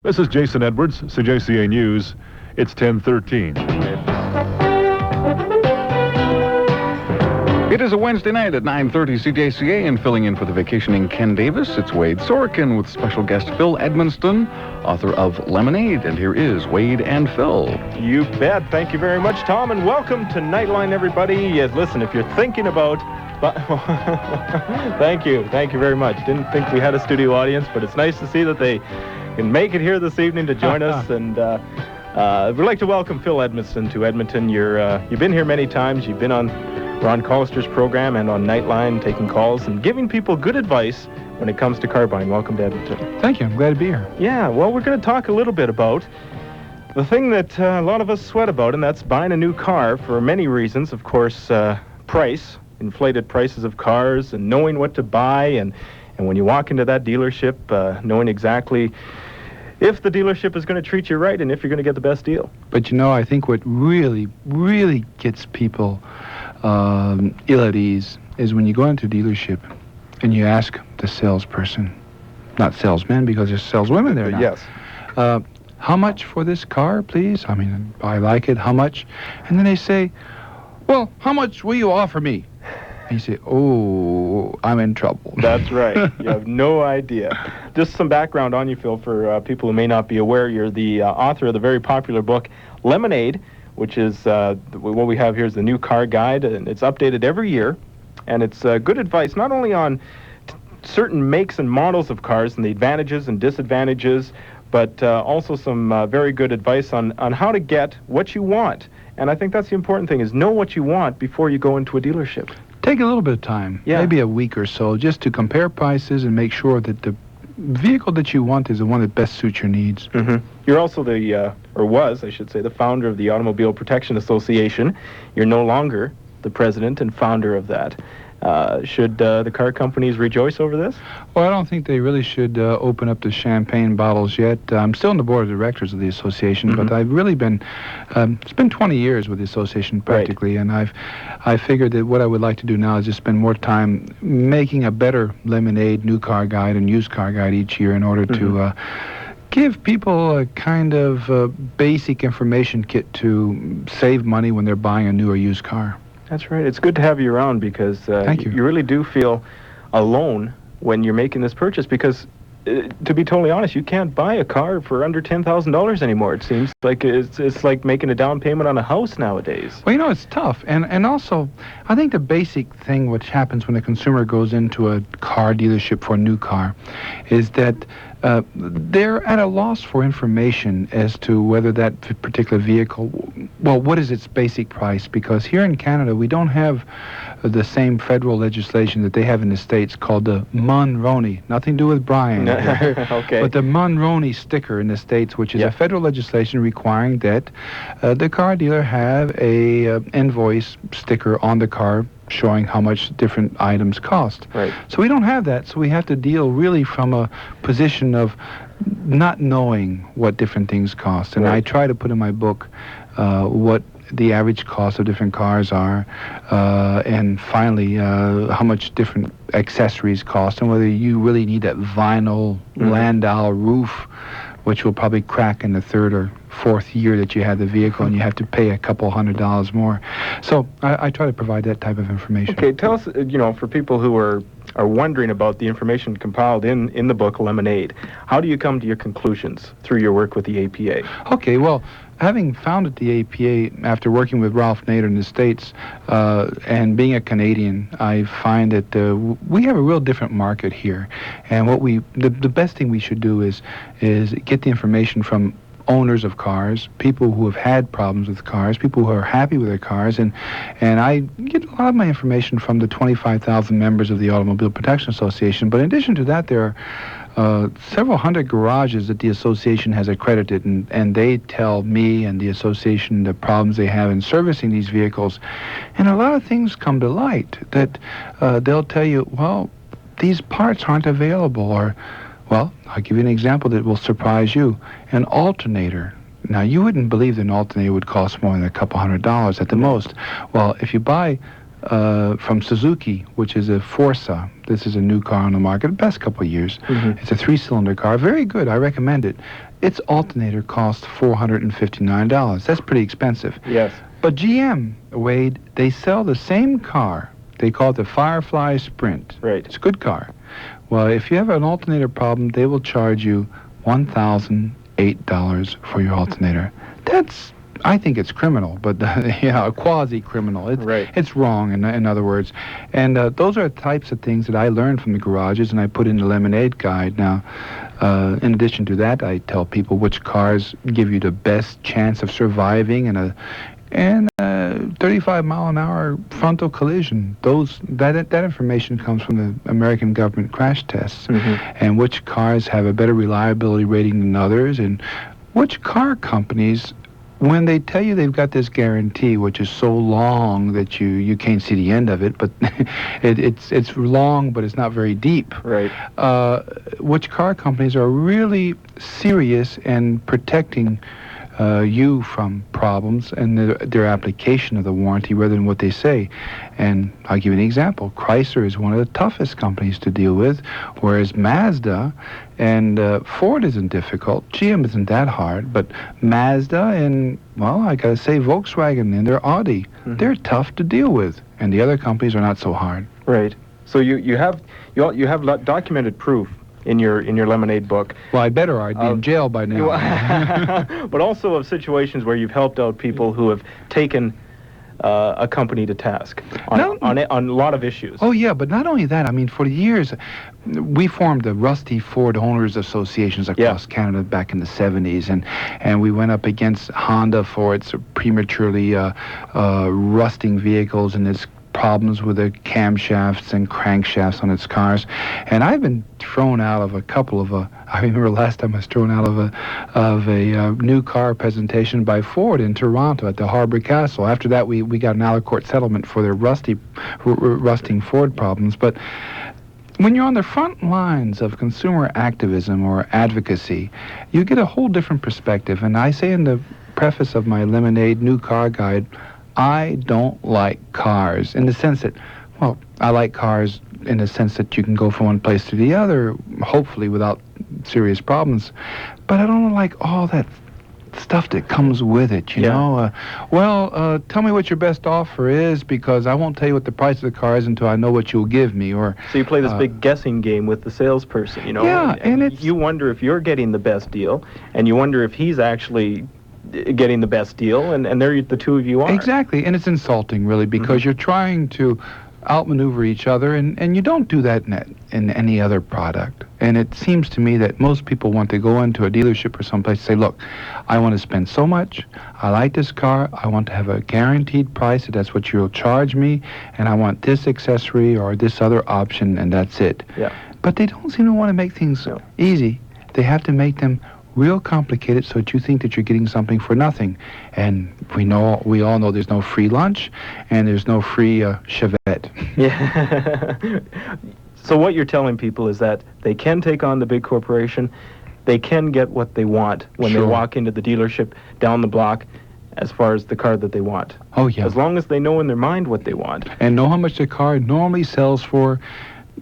This is Jason Edwards, Cjca News. It's 10:13. It is a Wednesday night at 9:30 Cjca, and filling in for the vacationing Ken Davis, it's Wade Sorochan with special guest Phil Edmonston, author of Lemonade. And here is Wade and Phil. You bet. Thank you very much, Tom, and welcome to Niteline, everybody. Listen, if you're thinking about... Thank you very much. Didn't think we had a studio audience, but it's nice to see that they can make it here this evening to join us. And we'd like to welcome Phil Edmonston to Edmonton. You've been here many times. You've been on Ron Collister's program and on Niteline, taking calls and giving people good advice when it comes to car buying. Welcome to Edmonton. Thank you. I'm glad to be here. Yeah, well, we're going to talk a little bit about the thing that a lot of us sweat about, and that's buying a new car for many reasons. Of course, price, inflated prices of cars, and knowing what to buy, and when you walk into that dealership, knowing exactly if the dealership is going to treat you right and if you're going to get the best deal. But I think what really, really gets people ill at ease is when you go into a dealership and you ask the salesperson, not salesmen because there's saleswomen there now. Yes. How much for this car, please? I mean, I like it. How much? And then they say, well, how much will you offer me? And you say, oh, I'm in trouble. That's right. You have no idea. Just some background on you, Phil, for people who may not be aware. You're the author of the very popular book, Lemonade, which is what we have here is the new car guide, and it's updated every year. And it's good advice, not only on certain makes and models of cars and the advantages and disadvantages, but also some very good advice on how to get what you want. And I think that's the important thing, is know what you want before you go into a dealership. Take a little bit of time, maybe a week or so, just to compare prices and make sure that the vehicle that you want is the one that best suits your needs. Mm-hmm. You're also the founder of the Automobile Protection Association. You're no longer the president and founder of that. Should the car companies rejoice over this? Well, I don't think they really should open up the champagne bottles yet. I'm still on the board of directors of the association, but I've really been, it's been 20 years with the association practically, and I figured that what I would like to do now is just spend more time making a better Lemonade, new car guide, and used car guide each year in order to give people a kind of basic information kit to save money when they're buying a new or used car. That's right. It's good to have you around because you really do feel alone when you're making this purchase because, to be totally honest, you can't buy a car for under $10,000 anymore. It seems like it's like making a down payment on a house nowadays. Well, it's tough. And also, I think the basic thing which happens when a consumer goes into a car dealership for a new car is that they're at a loss for information as to whether that particular vehicle, well, what is its basic price? Because here in Canada, we don't have the same federal legislation that they have in the States called the Monroney. Nothing to do with Brian. Okay. But the Monroney sticker in the States, which is a federal legislation requiring that the car dealer have a invoice sticker on the car showing how much different items cost. Right. So we don't have that, so we have to deal really from a position of not knowing what different things cost. And I try to put in my book what the average cost of different cars are, and finally how much different accessories cost, and whether you really need that vinyl Landau roof, which will probably crack in the third or fourth year that you had the vehicle, and you have to pay a couple $100 more. So I try to provide that type of information. Okay, tell us, for people who are wondering about the information compiled in the book Lemonade, how do you come to your conclusions through your work with the APA? Okay, well, having founded the APA after working with Ralph Nader in the States and being a Canadian, I find that we have a real different market here. And the best thing we should do is get the information from owners of cars, people who have had problems with cars, people who are happy with their cars, and I get a lot of my information from the 25,000 members of the Automobile Protection Association. But in addition to that, there are several hundred garages that the association has accredited, and they tell me and the association the problems they have in servicing these vehicles. And a lot of things come to light that they'll tell you, well, these parts aren't available, or, well, I'll give you an example that will surprise you. An alternator. Now, you wouldn't believe that an alternator would cost more than a couple $100 at the most. Well, if you buy from Suzuki, which is a Forza. This is a new car on the market, the past couple of years. It's a 3-cylinder car, very good. I recommend it. Its alternator costs $459. That's pretty expensive. Yes. But GM, Wade, they sell the same car. They call it the Firefly Sprint. Right. It's a good car. Well, if you have an alternator problem, they will charge you $1,008 for your alternator. That's, I think it's criminal, but yeah, quasi-criminal. It's wrong, in other words. And those are types of things that I learned from the garages, and I put in the Lemonade guide. Now, in addition to that, I tell people which cars give you the best chance of surviving in a 35-mile-an-hour frontal collision. That information comes from the American government crash tests, and which cars have a better reliability rating than others, and which car companies, when they tell you they've got this guarantee, which is so long that you can't see the end of it, but it's long, but it's not very deep. Right. Which car companies are really serious in protecting you from problems and their application of the warranty rather than what they say. And I'll give you an example. Chrysler is one of the toughest companies to deal with, whereas Mazda and Ford isn't difficult. GM isn't that hard, but Mazda and, well, I gotta say Volkswagen and their Audi, they're tough to deal with, and the other companies are not so hard. Right. So you have documented proof in your Lemonade book. Well, I'd be in jail by now. But also of situations where you've helped out people who have taken a company to task on a lot of issues. Oh, yeah, but not only that. I mean, for years, we formed the Rusty Ford Owners Associations across Canada back in the 70s, and we went up against Honda for its prematurely rusting vehicles and its problems with the camshafts and crankshafts on its cars. And I've been thrown out of a couple of I remember last time I was thrown out of a new car presentation by Ford in Toronto at the Harbour Castle. After that, we got an out-of-court settlement for their rusting Ford problems. But when you're on the front lines of consumer activism or advocacy, you get a whole different perspective. And I say in the preface of my Lemonade New Car Guide, I don't like cars in the sense that, well, I like cars in the sense that you can go from one place to the other, hopefully without serious problems. But I don't like all that stuff that comes with it, you know. Tell me what your best offer is, because I won't tell you what the price of the car is until I know what you'll give me. Or so you play this big guessing game with the salesperson, you know. Yeah, and you wonder if you're getting the best deal, and you wonder if he's actually getting the best deal, and there the two of you are. Exactly, and it's insulting, really, because you're trying to outmaneuver each other, and you don't do that in any other product. And it seems to me that most people want to go into a dealership or someplace and say, look, I want to spend so much, I like this car, I want to have a guaranteed price, that's what you'll charge me, and I want this accessory or this other option, and that's it. Yeah. But they don't seem to want to make things easy. They have to make them real complicated so that you think that you're getting something for nothing. And we all know there's no free lunch and there's no free Chevette. Yeah. So what you're telling people is that they can take on the big corporation, they can get what they want when they walk into the dealership down the block as far as the car that they want. Oh, yeah. As long as they know in their mind what they want. And know how much the car normally sells for.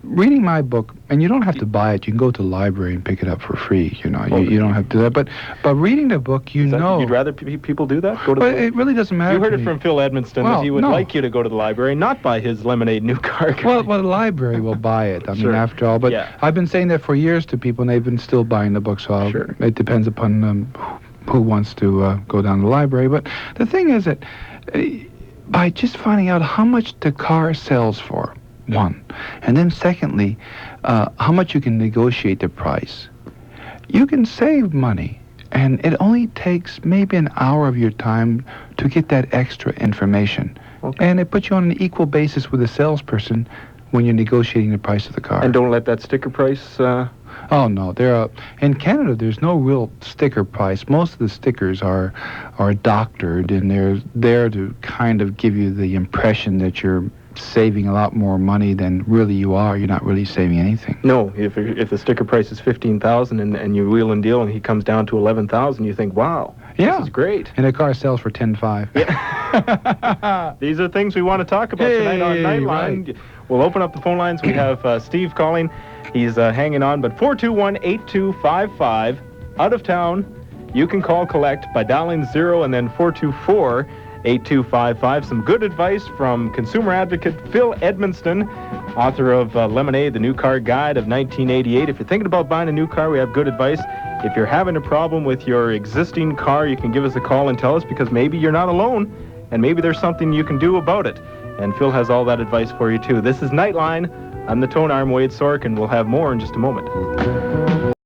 Reading my book, and you don't have to buy it. You can go to the library and pick it up for free. You know, you don't have to do that. But reading the book, you'd rather people do that? Go to the it really doesn't matter. You heard it from Phil Edmonston that he would like you to go to the library, not buy his Lemonade New Car Guide. Well, the library will buy it. I mean, after all. But I've been saying that for years to people, and they've been still buying the book. So it depends upon who wants to go down to the library. But the thing is that by just finding out how much the car sells for, one, and then secondly, how much you can negotiate the price. You can save money, and it only takes maybe an hour of your time to get that extra information. Okay. And it puts you on an equal basis with a salesperson when you're negotiating the price of the car. And don't let that sticker price... Oh, no. In Canada, there's no real sticker price. Most of the stickers are doctored, and they're there to kind of give you the impression that you're saving a lot more money than really you are. You're not really saving anything. No, if the sticker price is $15,000 and you wheel and deal and he comes down to $11,000, you think, wow. Yeah. This is great. And the car sells for $10,500. Yeah. These are things we want to talk about tonight on Nightline. Right. We'll open up the phone lines. We have Steve calling. He's hanging on, but 421-8255, out of town. You can call collect by dialing 0 and then 424-8255. Some good advice from consumer advocate Phil Edmonston, author of Lemonade, the new car guide of 1988. If you're thinking about buying a new car, we have good advice. If you're having a problem with your existing car, you can give us a call and tell us, because maybe you're not alone and maybe there's something you can do about it. And Phil has all that advice for you too. This is Nightline. I'm the tone arm, Wade Sorkin. We'll have more in just a moment.